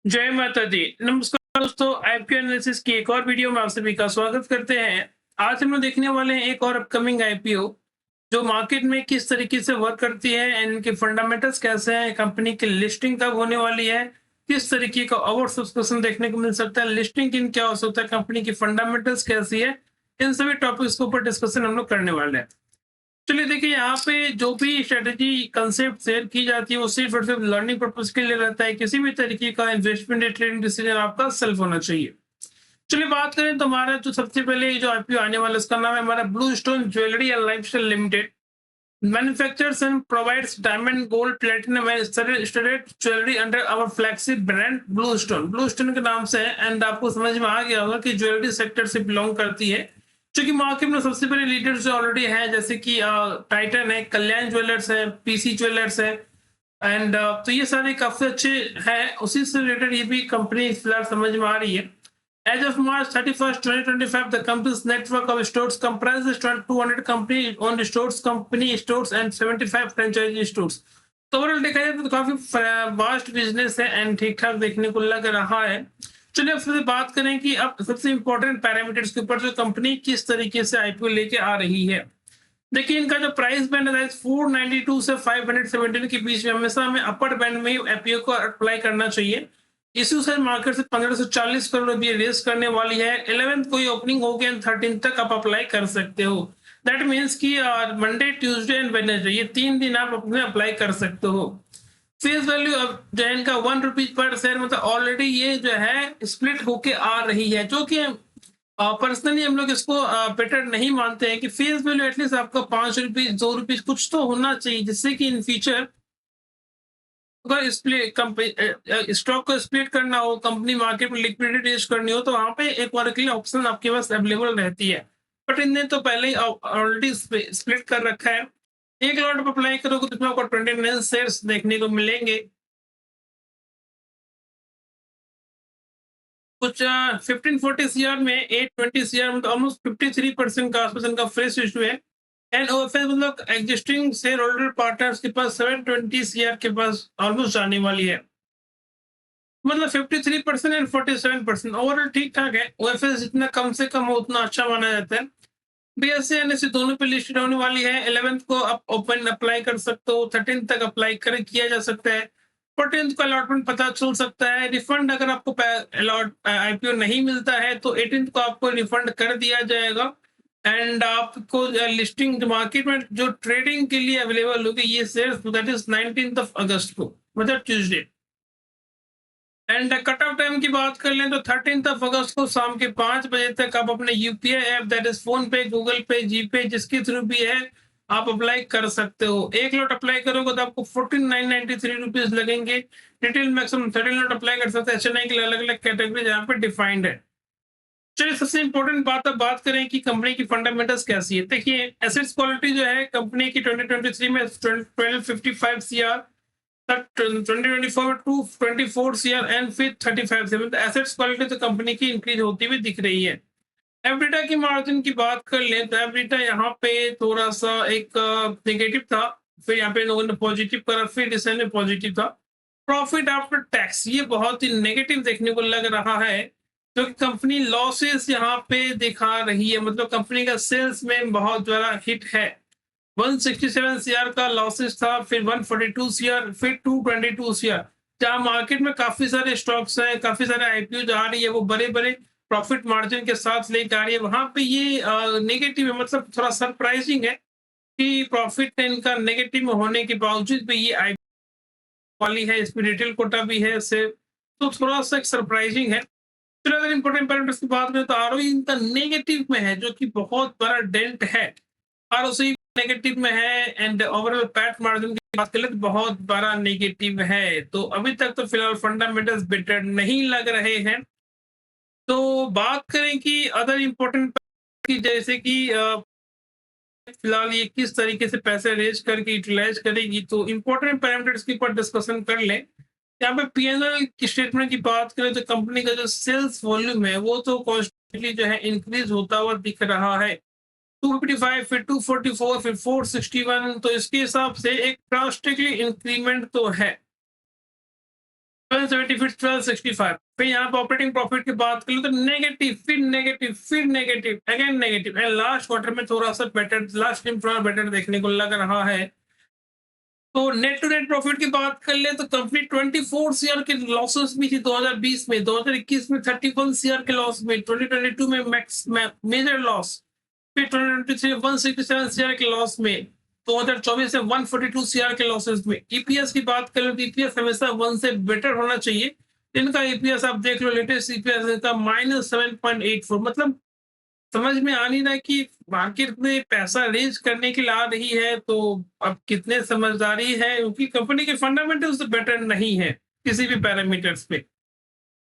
जय माता दी। नमस्कार दोस्तों, आईपीओ एनालिसिस की एक और वीडियो में आप सभी का स्वागत करते हैं। आज हम लोग देखने वाले हैं एक और अपकमिंग आईपीओ जो मार्केट में किस तरीके से वर्क करती है एंड इनके फंडामेंटल्स कैसे हैं, कंपनी की लिस्टिंग कब होने वाली है, किस तरीके का ओवर सब्सक्रिप्शन देखने को मिल सकता है, लिस्टिंग किन क्या हो सकता है, कंपनी की फंडामेंटल्स कैसी है, इन सभी टॉपिक्स के ऊपर डिस्कशन हम लोग करने वाले हैं। चलिए देखिए, यहाँ पे जो भी स्ट्रेटेजी कंसेप्ट शेयर की जाती है वो सिर्फ और सिर्फ लर्निंग पर्पज के लिए रहता है। किसी भी तरीके का इन्वेस्टमेंट या ट्रेडिंग डिसीजन आपका सेल्फ होना चाहिए। चलिए बात करें तो हमारा जो सबसे पहले जो आईपीओ आने वाला है उसका नाम है हमारा Blue Stone Jewellery and Lifestyle Limited. Manufactures and provides diamond, gold, platinum and studded jewellery under our flagship brand Blue Stone. Blue Stone के नाम से है एंड आपको समझ में आ गया होगा कि ज्वेलरी सेक्टर से बिलोंग करती है। क्योंकि मार्केट में सबसे बड़े लीडर्स जो ऑलरेडी हैं जैसे कि टाइटन है, कल्याण ज्वेलर्स है, पीसी ज्वेलर्स है एंड तो ये सारे काफी अच्छे हैं। उसी से रिलेटेड ये भी कंपनी फिलहाल समझ में आ रही है। As of March 31st, 2025, the company's network of stores comprises 200 company-owned stores, company stores, and 75 franchise stores. तो ओवरऑल देखा जाए तो काफी वास्ट बिजनेस है एंड ठीक ठाक देखने को लग रहा है। चलिए अब सबसे बात करें कि अब सबसे इंपॉर्टेंट पैरामीटर्स के ऊपर जो कंपनी किस तरीके से आईपीओ लेके आ रही है। देखिए इनका जो प्राइस बैंड है 492 से 517 के बीच में, हमेशा हमें अपर बैंड में ही आईपीओ को अप्लाई करना चाहिए। इश्यू साइज मार्केट से 15 से 40 करोड़ अभी रेस करने वाली है। 11th को ये ओपनिंग हो गया, 13 तक आप अप्लाई कर सकते हो। दैट मीन्स कि मंडे, ट्यूसडे एंड वेडनेसडे ये 3 दिन आप अपने अप्लाई कर सकते हो। फेस वैल्यू अब जो है इनका 1 रुपीज पर शेयर, मतलब ऑलरेडी ये जो है स्प्लिट होके आ रही है, जो कि पर्सनली हम लोग इसको बेटर नहीं मानते हैं कि फेस वैल्यू एटलीस्ट आपका 5 रुपीज 2 रुपीज कुछ तो होना चाहिए, जिससे कि इन फ्यूचर अगर स्टॉक को स्प्लिट करना हो, कंपनी मार्केट में लिक्विडिटी रेज करनी हो, तो वहां पे एक बार के लिए ऑप्शन आपके पास अवेलेबल रहती है। बट इनने तो पहले ही ऑलरेडी स्प्लिट कर रखा है। एक लॉट पर अप्लाई करोगे तो इसमें आपको 29 शेयर्स देखने को मिलेंगे। कुछ 1540 सीआर में 820 सीआर, मतलब ऑलमोस्ट 53% का आसपास इनका फ्रेश इशू है। एंड ओएफएस मतलब एग्जिस्टिंग शेयर होल्डर पार्टनर्स के पास 720 सीआर के पास ऑलमोस्ट जाने वाली है। मतलब 53% एंड 47% ओवरऑल ठीक ठाक है। ओएफएस जितना कम से कम हो उतना अच्छा माना जाता है। बीएससी एनएससी दोनों पे लिस्टेड होने वाली है। 11th को आप ओपन अप्लाई कर सकते हो, 13 तक अप्लाई कर किया जा सकता है। 14th को अलॉटमेंट पता चल सकता है। रिफंड अगर आपको अलॉट आईपीओ नहीं मिलता है तो 18th को आपको रिफंड कर दिया जाएगा। एंड आपको लिस्टिंग मार्केट में जो ट्रेडिंग के लिए अवेलेबल होगी ये share, that is 19th of अगस्त को, मतलब Tuesday. And cut off time की बात कर लें तो 13 अगस्त को शाम के 5 बजे तक आप अपने UPI app, that is phone पे, गूगल पे, जीपे, जिसके थ्रू भी है आप अप्लाई कर सकते हो। एक लॉट अप्लाई करोगे तो आपको 14,993 रुपीज लगेंगे। रिटेल मैक्सिमम 13 लॉट अप्लाई कर सकते हैं। एचएनआई के लिए अलग अलग कैटेगरी यहाँ पे डिफाइंड है। चलिए सबसे इंपॉर्टेंट बात अब बात करें कि कंपनी की फंडामेंटल्स कैसी है। देखिए एसेट्स क्वालिटी जो है कंपनी की 2023 में 1255 सीआर, 2024 में 224 सीआर एंड फिर 35 से, मतलब एसेट्स क्वालिटी तो कंपनी की इंक्रीज होती हुई दिख रही है। एबिटा की मार्जिन की बात कर लें तो एबिटा यहाँ पे थोड़ा सा एक नेगेटिव था, फिर यहाँ पे लोगों ने पॉजिटिव करा, फिर रिसेंट में पॉजिटिव था। प्रॉफिट आफ्टर टैक्स ये बहुत ही नेगेटिव देखने को लग रहा है, क्योंकि कंपनी लॉसेस यहाँ पे दिखा रही है। मतलब कंपनी का सेल्स में बहुत बड़ा हिट है। 167 सीआर का लॉसेस था, फिर 142 सीआर, फिर 222 सीआर। जहाँ मार्केट में काफी सारे स्टॉक्स हैं, काफी सारे आईपीओ आ रही है, वो बड़े बड़े प्रॉफिट मार्जिन के साथ लेकर आ रही है, वहां पे ये नेगेटिव है। मतलब थोड़ा सरप्राइजिंग है कि प्रॉफिट इनका नेगेटिव होने के बावजूद भी ये आई वाली है, इसमें रिटेल कोटा भी है इससे, तो थोड़ा सा सरप्राइजिंग है। फिर अगर इंपॉर्टेंट पैरामीटर्स की बात करें तो आरओई इनका नेगेटिव में है, जो कि बहुत बड़ा डेंट है। आरओसी नेगेटिव में है एंड ओवरऑल पैट मार्जिन की बात करें तो बहुत बड़ा नेगेटिव है। तो अभी तक तो फिलहाल फंडामेंटल्स बेटर नहीं लग रहे हैं। तो बात करें कि अदर इंपॉर्टेंट की, जैसे कि फिलहाल ये किस तरीके से पैसे रेज करके यूटिलाइज करेगी, तो इंपॉर्टेंट पैरामीटर्स के ऊपर डिस्कशन कर लें। यहाँ पे पीएनएल की स्टेटमेंट की बात करें तो कंपनी का जो सेल्स वॉल्यूम है वो तो कॉन्स्टेंटली जो है इंक्रीज होता हुआ दिख रहा है। 255, फिर 244, फिर 461, तो इसके हिसाब से एक ड्रास्टिकली इंक्रीमेंट तो है। 1170, फिर 1265। फिर यहाँ पे ऑपरेटिंग प्रॉफिट की बात करें तो नेगेटिव, फिर नेगेटिव, फिर negative, again negative. And last quarter में थोड़ा सा बेटर, लास्ट टाइम थोड़ा बेटर देखने को लग रहा है। तो नेट टू नेट प्रॉफिट की बात कर ले तो कंपनी 24 सीआर के लॉसेस में थी 2020 में, 2021 में 31 सीआर के लॉस में, 2022 में मैक्स मेजर लॉस, फिर 2023 167 सीआर के लॉस में, 2024 से 142 सीआर के लॉसेस में। ईपीएस की बात करें तो ईपीएस हमेशा 1 से बेटर होना चाहिए। इनका ईपीएस आप देख लो, लेटेस्ट ईपीएस इनका -7.84। मतलब समझ में आ नहीं रहा है कि मार्केट में पैसा रेज करने के लिए आ रही है तो अब कितने समझदारी है, क्योंकि कंपनी के फंडामेंटल्स तो बेटर नहीं है किसी भी पैरामीटर्स पे।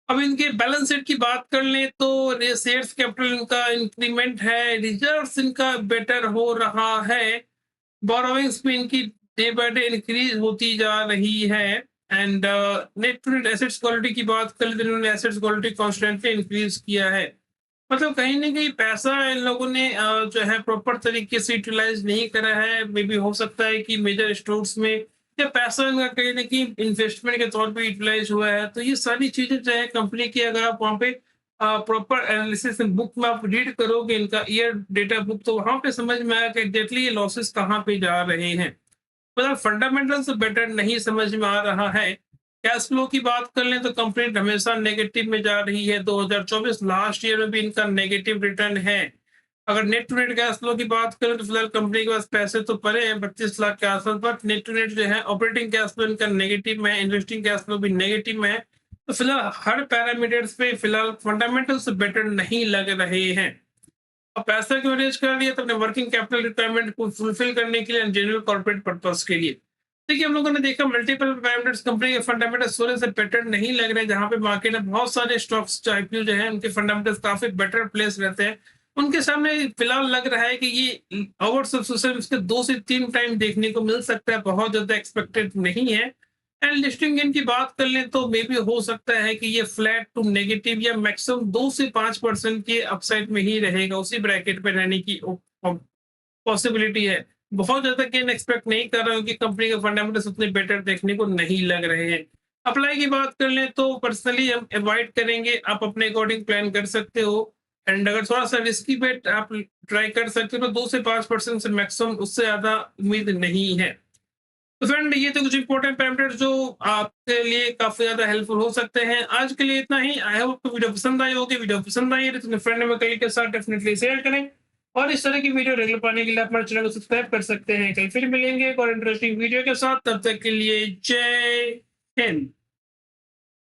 अब इनके बैलेंस शीट की बात कर लें तो शेयर्स कैपिटल इनका इंक्रीमेंट है, रिजर्व्स इनका बेटर हो रहा है, बोरोइंग्स भी इनकी डे बाय डे इंक्रीज होती जा रही है। And net to net assets quality की बात कर लें तो इन्होंने एसेट्स क्वालिटी कॉन्स्टेंटली इंक्रीज किया है। मतलब कहीं न कहीं पैसा इन लोगों ने जो है प्रॉपर तरीके से यूटिलाइज़ नहीं करा है। मे बी हो सकता है कि मेजर स्टोर्स में या पैसा इनका कहीं न कहीं इन्वेस्टमेंट के तौर पे यूटिलाइज़ हुआ है। तो ये सारी चीज़ें जो है कंपनी की, अगर आप वहाँ पे प्रॉपर एनालिसिस बुक में आप रीड करोगे इनका ईयर डेटा बुक, तो वहाँ पे समझ में आएगा कि एग्ज़ैक्टली ये लॉसेस कहाँ पे जा रहे हैं। मतलब फंडामेंटल्स बेटर नहीं समझ में आ रहा है। कैश फ्लो की बात कर लें तो कंपनी हमेशा नेगेटिव में जा रही है। 2024 लास्ट ईयर में भी इनका नेगेटिव रिटर्न है। अगर net to net cash flow की बात करें तो फिलहाल कंपनी के पास पैसे तो पड़े हैं 32 लाख के आसपास, बट नेट टू नेट जो है ऑपरेटिंग कैश फ्लो इनका नेगेटिव में है, इन्वेस्टिंग कैश फ्लो भी नेगेटिव में है। तो फिलहाल हर पैरामीटर्स पे फिलहाल फंडामेंटल्स बेटर नहीं लग रहे हैं। अब पैसा क्यों रेज कर लिया? तो अपने वर्किंग कैपिटल रिक्वायरमेंट को फुलफिल करने के लिए, जनरल कॉर्पोरेट पर्पस के लिए। देखिए, हम लोगों ने देखा मल्टीपल पैरामीटर्स कंपनी के फंडामेंटल्स थोड़े से बेटर नहीं लग रहे हैं, जहां पे मार्केट में बहुत सारे स्टॉक्स जो आईपीओ जो है उनके फंडामेंटल्स काफी बेटर प्लेस रहते हैं। उनके सामने फिलहाल लग रहा है कि ये ओवर सब्सक्रिप्शन इसके 2 से 3 टाइम देखने को मिल सकता है, बहुत ज्यादा एक्सपेक्टेड नहीं है। एंड लिस्टिंग गेन की बात कर लें तो मे बी हो सकता है कि ये फ्लैट टू नेगेटिव या मैक्सिमम 2 से 5% के अपसाइड में ही रहेगा, उसी ब्रैकेट पे रहने की पॉसिबिलिटी है। बहुत ज़्यादा गेन एक्सपेक्ट नहीं कर रहा हूँ कि कंपनी के फंडामेंटल्स उतने बेटर देखने को नहीं लग रहे हैं। अप्लाई की बात कर लें तो पर्सनली हम अवॉइड करेंगे, आप अपने अकॉर्डिंग प्लान कर सकते हो। एंड अगर थोड़ा-सा रिस्की बेट आप ट्राई कर सकते हो तो 2 से 5% से मैक्सिमम, उससे ज़्यादा उम्मीद नहीं है। तो फ्रेंड, ये तो कुछ इंपॉर्टेंट पैरामीटर्स जो आपके लिए काफ़ी ज़्यादा हेल्पफुल हो सकते हैं। आज के लिए इतना ही। आई होप आपको वीडियो पसंद आई होगी। वीडियो पसंद आई है तो अपने फ्रेंड में कलीग के साथ डेफिनिटली शेयर करें। और इस तरह की वीडियो रेगुलर पाने के लिए आप हमारे चैनल को सब्सक्राइब कर सकते हैं। कल फिर मिलेंगे एक और इंटरेस्टिंग वीडियो के साथ। तब तक के लिए जय हिंद।